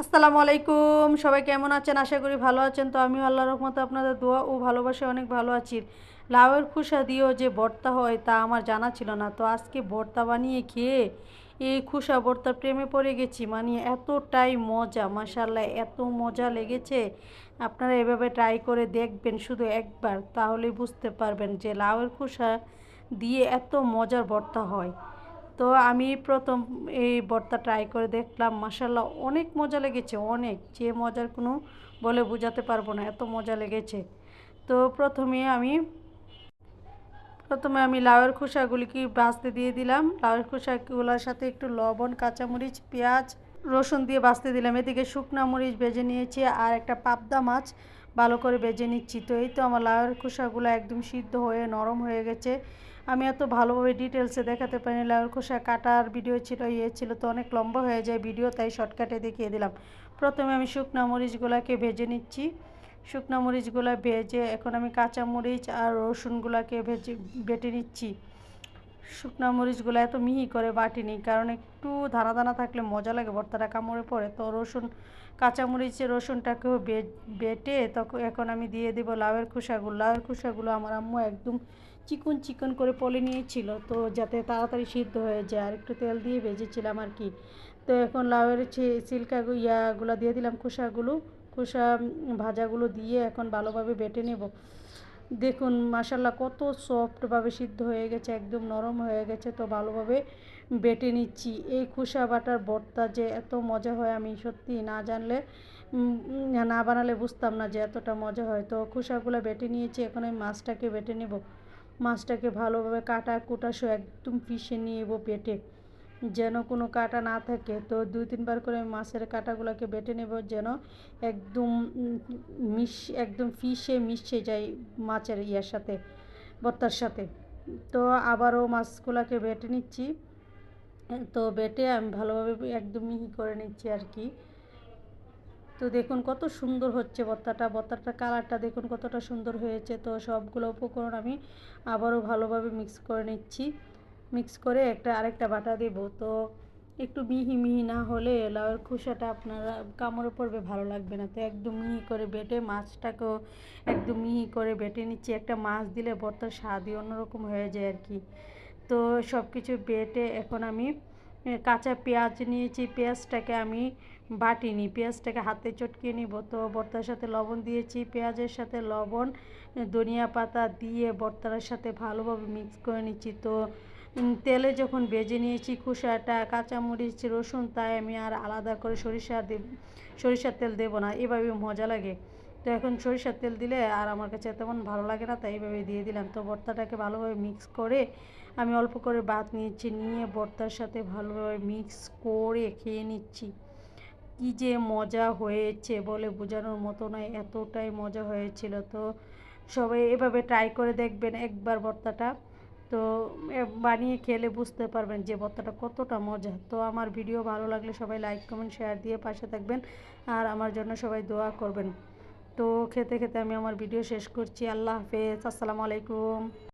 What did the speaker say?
আসসালামু আলাইকুম, সবাই কেমন আছেন? আশা করি ভালো আছেন। তো আমিও আল্লাহর রহমতে আপনাদের দোয়া ও ভালোবাসায় অনেক ভালো আছি। লাউয়ের খোসা দিয়েও যে ভর্তা হয় তা আমার জানা ছিল না। তো আজকে ভর্তা বানিয়ে খেয়ে এই খোসা ভর্তার প্রেমে পড়ে গেছি। মানে এতটাই মজা, মাশাআল্লাহ, এত মজা লেগেছে। আপনারা এভাবে ট্রাই করে দেখবেন শুধু একবার, তাহলেই বুঝতে পারবেন যে লাউয়ের খোসা দিয়ে এত মজার ভর্তা হয়। তো আমি প্রথম এই ভর্তা ট্রাই করে দেখলাম, মাশাআল্লাহ, অনেক মজা লেগেছে, অনেক, যে মজার কোনো বলে বোঝাতে পারবো না, এত মজা লেগেছে। তো প্রথমে আমি লাউয়ের খোসাগুলিকে ভাজতে দিয়ে দিলাম। লাউয়ের খোসাগুলোর সাথে একটু লবণ, কাঁচামরিচ, পেঁয়াজ, রসুন দিয়ে ভাজতে দিলাম। এদিকে শুকনা মরিচ ভেজে নিয়েছি আর একটা পাবদা মাছ ভালো করে ভেজে নিচ্ছি। তো এই তো আমার লাউয়ের খোসাগুলো একদম সিদ্ধ হয়ে নরম হয়ে গেছে। আমি এত ভালোভাবে ডিটেলসে দেখাতে পারিনি, লাউয়ের খোসা কাটার ভিডিও ছিল তো অনেক লম্বা হয়ে যায় ভিডিও, তাই শর্টকাটে দেখিয়ে দিলাম। প্রথমে আমি শুকনা মরিচগুলোকে ভেজে নিচ্ছি। শুকনো মরিচগুলো ভেজে এখন আমি কাঁচা মরিচ আর রসুনগুলোকে বেটে নিচ্ছি। শুকনো মরিচগুলো এত মিহি করে বাটিনি, কারণ একটু দানা দানা থাকলে মজা লাগে, ভর্তাটা কামড়ে পড়ে। তো কাঁচামরিচের রসুনটাকেও বেটে তখন এখন আমি দিয়ে দেবো লাউয়ের খোসাগুলো। লাউয়ের খোসাগুলো আমার আম্মু একদম চিকন চিকন করে পলে নিয়েছিল, তো যাতে তাড়াতাড়ি সিদ্ধ হয়ে যায়, আর একটু তেল দিয়ে ভেজেছিলাম আর কি। তো এখন লাউয়ের ছিলকা ইয়াগুলো দিয়ে দিলাম, খোসা ভাজাগুলো দিয়ে এখন ভালোভাবে বেটে নেব। দেখুন মাশাল্লাহ কত সফটভাবে সিদ্ধ হয়ে গেছে, একদম নরম হয়ে গেছে। তো ভালোভাবে বেটে নিচ্ছি। এই খোসা বাটার ভর্তা যে এত মজা হয়, আমি সত্যি না জানলে না বানালে বুঝতাম না যে এতটা মজা হয়। তো খোসাগুলো বেটে নিয়েছি, এখন আমি মাছটাকে বেটে নেব। মাছটাকে ভালোভাবে কাটা কুটা সহ একদম পিষে নিয়ে বেটে, যেন কোনো কাটা না থাকে। তো 2-3 বার করে আমি মাছের কাটাগুলোকে বেটে নেব, যেন একদম একদম মিশে যায় মাছের ইয়ার সাথে, ভর্তার সাথে। তো আবারও মাছগুলোকে বেটে নিচ্ছি। তো বেটে আমি ভালোভাবে একদম মিহি করে নিচ্ছি আর কি। তো দেখুন কত সুন্দর হচ্ছে ভর্তাটা কালারটা দেখুন কতটা সুন্দর হয়েছে। তো সবগুলো উপকরণ আমি আবারও ভালোভাবে মিক্স করে নিচ্ছি। মিক্স করে আরেকটা বাটা দেব। তো একটু মিহি মিহি না হলে লাউয়ের খোসাটা আপনারা কামড়ে পড়বে, ভালো লাগবে না। তো একদম মিহি করে বেটে মাছটাকেও একদম মিহি করে বেটে নিচ্ছি। একটা মাছ দিলে ভর্তার স্বাদই অন্যরকম হয়ে যায় আর কি। তো সব কিছু বেটে এখন আমি কাঁচা পেঁয়াজ নিয়েছি, পেঁয়াজটাকে আমি বাটিনি, পেঁয়াজটাকে হাতে চটকিয়ে নিব। তো ভর্তার সাথে লবণ দিয়েছি, পেঁয়াজের সাথে লবণ, ধনিয়া পাতা দিয়ে ভর্তার সাথে ভালোভাবে মিক্স করে নিচ্ছি। তো তেলে যখন ভেজে নিয়েছি খোসাটা, কাঁচামরিচ, রসুন, তাই আমি আর আলাদা করে সরিষার তেল দেবো না, এভাবে মজা লাগে। তো এখন সরিষার তেল দিলে আর আমার কাছে তেমন ভালো লাগে না, তাই এইভাবে দিয়ে দিলাম। তো ভর্তাটাকে ভালোভাবে মিক্স করে আমি অল্প করে ভাত নিয়েছি, নিয়ে ভর্তার সাথে ভালোভাবে মিক্স করে খেয়ে নিচ্ছি। কী যে মজা হয়েছে বলে বোঝানোর মতো নয়, এতটাই মজা হয়েছিল। তো সবাই এভাবে ট্রাই করে দেখবেন একবার ভর্তাটা। তো বানিয়ে খেলে বুঝতে পারবেন যে ভর্তাটা কতটা মজা। তো আমার ভিডিও ভালো লাগলে সবাই লাইক কমেন্ট শেয়ার দিয়ে পাশে থাকবেন, আর আমার জন্য সবাই দোয়া করবেন। তো খেতে খেতে আমি আমার ভিডিও শেষ করছি। আল্লাহ হাফেজ, আসসালামু আলাইকুম।